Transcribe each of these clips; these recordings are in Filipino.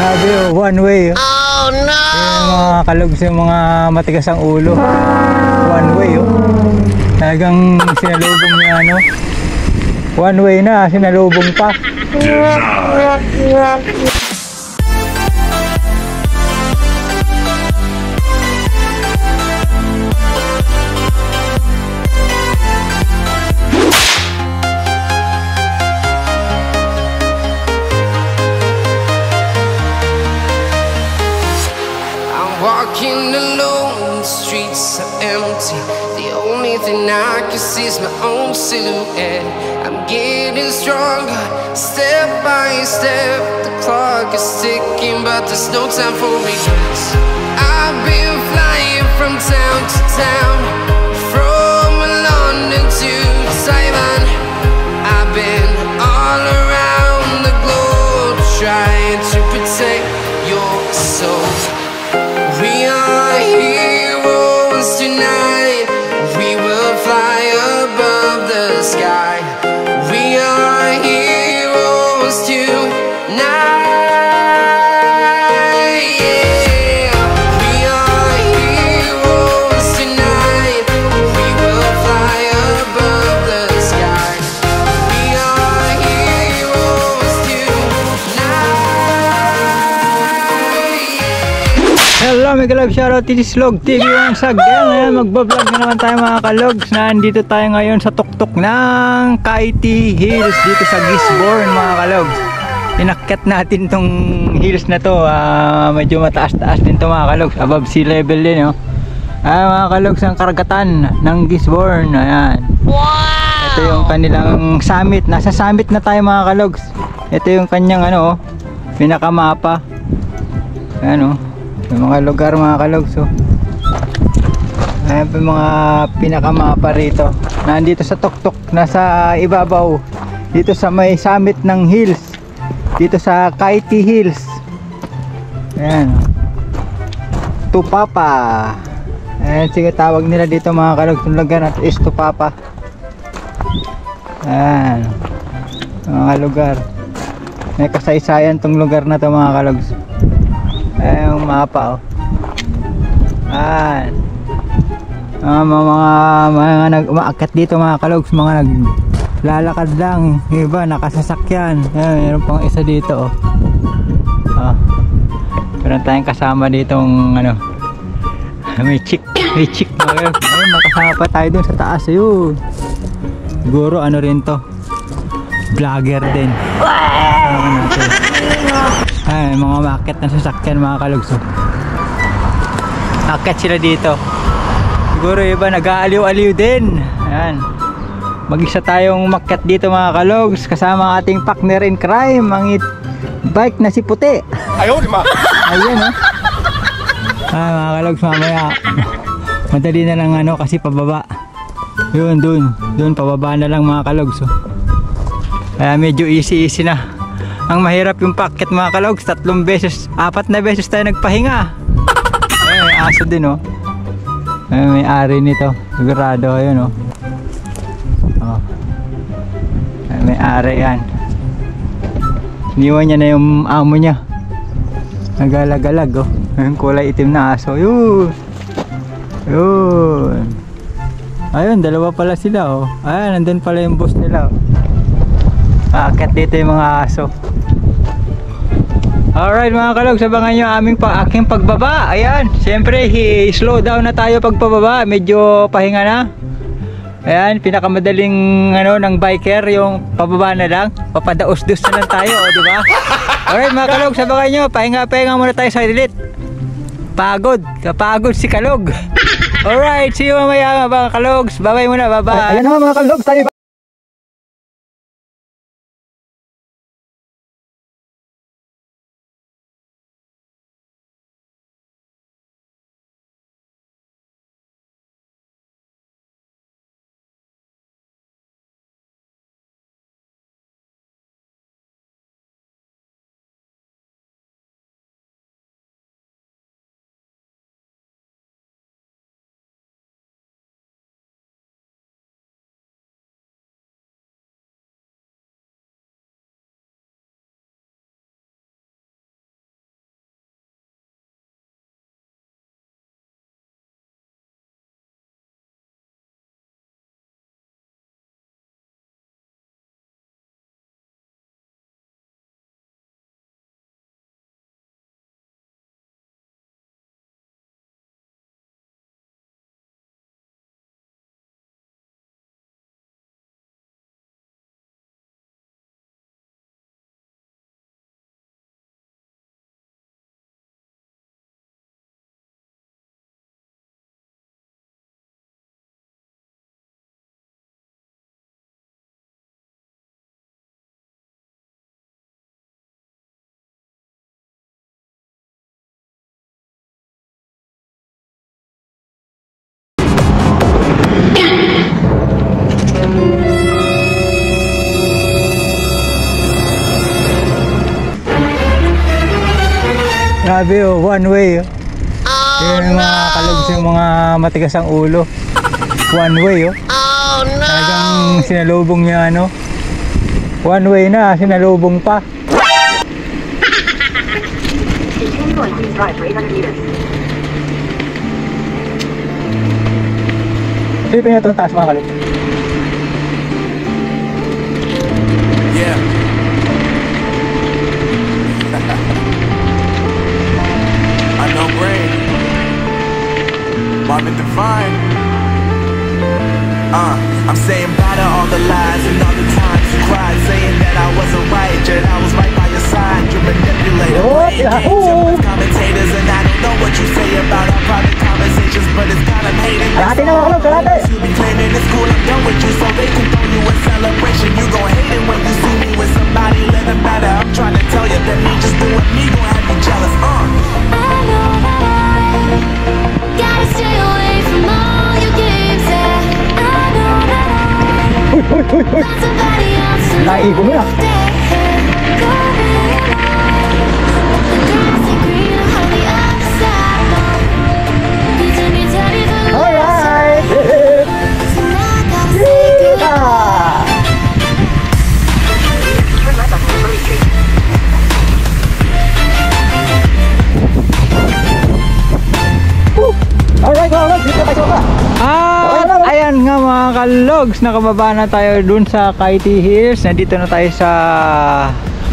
Grabe, oh, one way. Oh no! Yung mga kalogs, yung mga matigas ang ulo. One way, oh. Talagang sinalubong niya, ano. One way na, sinalubong pa. Walking alone, the streets are empty. The only thing I can see is my own silhouette. I'm getting stronger, step by step. The clock is ticking, but there's no time for regrets. I've been flying from town to town, from London to Taiwan. I've been all around the globe, trying to protect your soul. We are heroes tonight. We will fly above the sky. We are heroes tonight. Yeah. We are heroes tonight. We will fly above the sky. We are heroes tonight. Hello mga kalog, shoutout to Slog TV once again. Ayan, magbablog na naman tayo mga kalogs. Nandito tayo ngayon sa tuktok ng Kaiti Hills dito sa Gisborne mga kalogs. Inakyat natin tong hills na to, medyo mataas-taas din to mga kalogs, above sea level din, oh. Mga kalogs, ang karagatan ng Gisborne. Ayan. Wow! Ito yung kanilang summit. Nasa summit na tayo mga kalogs. Ito yung kanyang ano, oh, pinakamapa. Ayan, oh. Yung mga lugar mga kalogs, oh. Ayan pa mga pinakamapa rito. Nandito sa tuktok, nasa ibabaw, dito sa may summit ng hills, dito sa Kaiti Hills. Ayan, Tupapa. Ayan, sige, tawag nila dito mga kalogs. Yung lugar natin is Tupapa. Ayan, mga lugar. May kasaysayan tong lugar na to mga kalogs. Ayan yung mapa, oh. Ayan. Mga nag-umaakyat dito mga kalogs, mga naglalakad lang, iba nakasasakyan. Ayan, meron pang isa dito, oh. Meron tayong kasama ditong ano, may chick mga kalogs. Ayun, makasama pa tayo dun sa taas, ayun. Siguro ano rin to, vlogger din. Ay, mga maakyat na sasakyan mga kalogs, oh. Akyat sila dito. Siguro iba nag-aaliw-aliw din. Ayan. Mag-isa tayong makyat dito mga kalogs, kasama ang ating partner in crime, ang bike na si Puti. Ayaw, di ma. Ayun, oh. Mga kalogs, mamaya madali na lang ano, kasi pababa. Yun, dun pababa na lang mga kalogs, oh. Kaya medyo easy na. Ang mahirap yung packet mga kalogs, 3 beses, 4 na beses tayo nagpahinga. Ay, may aso din, oh. Ay, may ari nito, sigurado. Ayun, oh. Oh. Ay, may ari yan. Iniwan niya na yung amo niya. Nagalaгаlag, oh. Yung kulay itim na aso. Yun. Ayun, dalawa pala sila, oh. Ayan, nandun pala yung boss nila, oh. Aakyat dito yung mga aso. Alright mga kalogs, abangan nyo aking pagbaba. Ayan, siyempre slow down na tayo pagpababa. Medyo pahinga na. Ayan, pinakamadaling ano ng biker, yung pababa na lang. Papadaos-dos na lang tayo, oh, diba? Alright mga kalogs, abangan nyo. Pahinga muna tayo sa delete. Kapagod si kalog. Alright, see you mamaya mga kalogs. Bye bye muna, bye bye. Ayan na mga kalogs, tayo Grabe oh, one way oh. Yun yung mga kalogs, yung mga matigas ang ulo. One way oh. Oh no! Talagang sinalubong niya ano. One way na, sinalubong pa. Silipin niya itong taas mga kalogs. Yeah. I know brain. Marvin Divine. I'm saying bye to all the lies and all the times you cried, saying that I wasn't right, yet I was right by your side. You manipulator, playing games with commentators, and I don't know what you say about our private conversations, but it's got 'em hating. You be claiming it's cool, I'm done with you, so they can throw you a celebration. You gon' hate it when you see me with somebody, let it matter. I'm trying to tell you that me just doing me gon' have you jealous. I know that I gotta stay away from all your games. Yeah, I know that I got somebody else to Naigo mo na. Alright! Alright mga kalogs, dito tayo ba? At ayan nga mga kalogs, nakababa na tayo dun sa Kaiti Hills. Nandito na tayo sa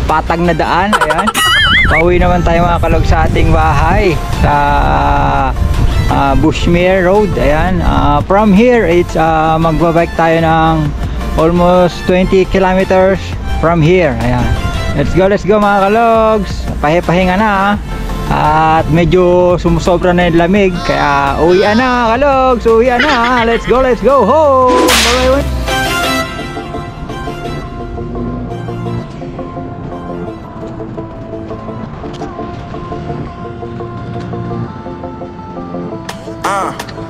patag na daan. Ayan, pauwi naman tayo mga kalogs sa ating bahay sa Bushmere Road. Ayan, from here it's magbabike tayo ng almost 20 kilometers from here. Ayan, let's go mga kalogs. Pahinga na at medyo sumusobra na yung lamig, kaya uwian na kalogs, uwian na. Let's go home. Bye-bye.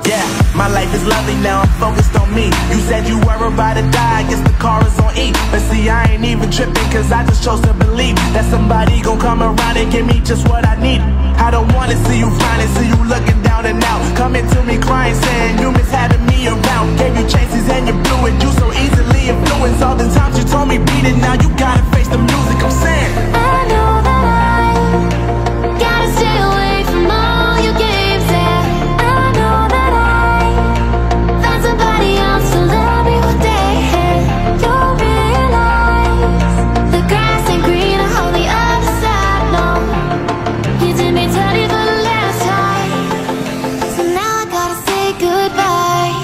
Yeah, my life is lovely now, I'm focused on me. You said you were about to die, I guess the car is on E. But see, I ain't even tripping, cause I just chose to believe that somebody gon' come around and give me just what I need. I don't wanna see you finding, see you looking down and out, coming to me crying, saying you miss having me around. Gave you chances and you blew it, you so easily influenced. All the times you told me beat it, now you gotta face the music. I'm saying I know that I gotta stay away from all your games. Yeah, I know that I found somebody else to love me what they had. You'll realize the grass ain't greener on the other side. No, you did me dirty for the last time, so now I gotta say goodbye.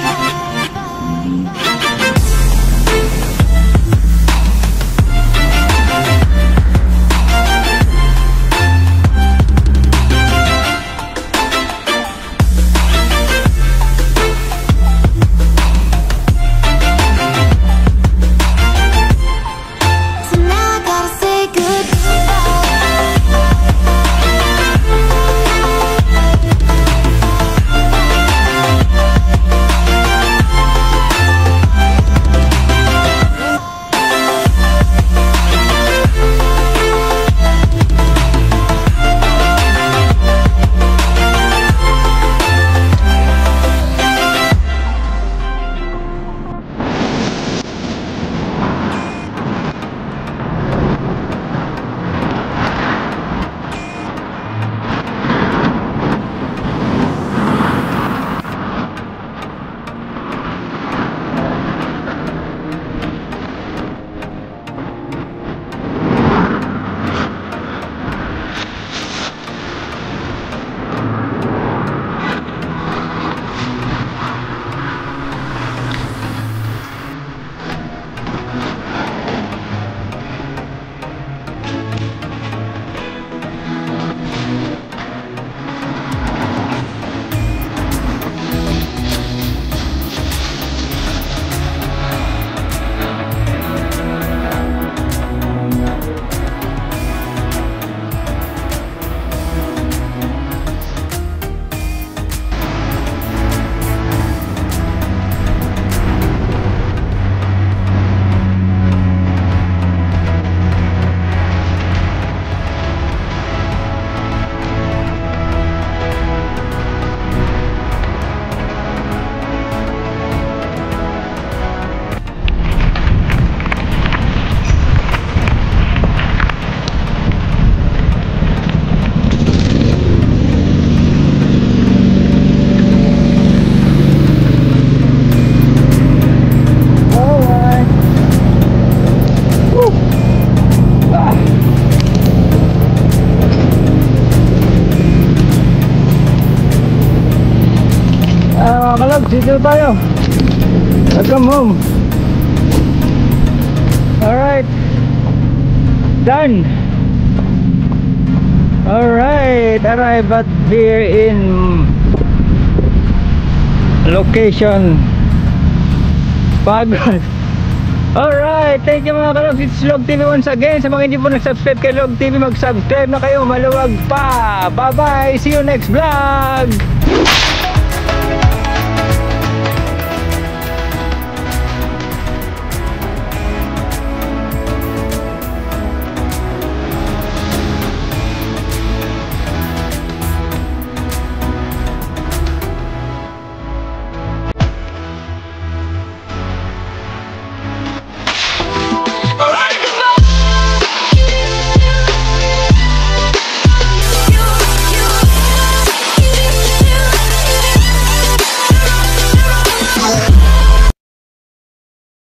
dito tayo. Welcome home. Alright. Done. Alright, arrived at here in location Pagod. Alright, thank you mga kalog. It's Log TV once again. Sa mga hindi po nag-subscribe kay Log TV, mag-subscribe na kayo. Maluwag pa. Bye bye, see you next vlog.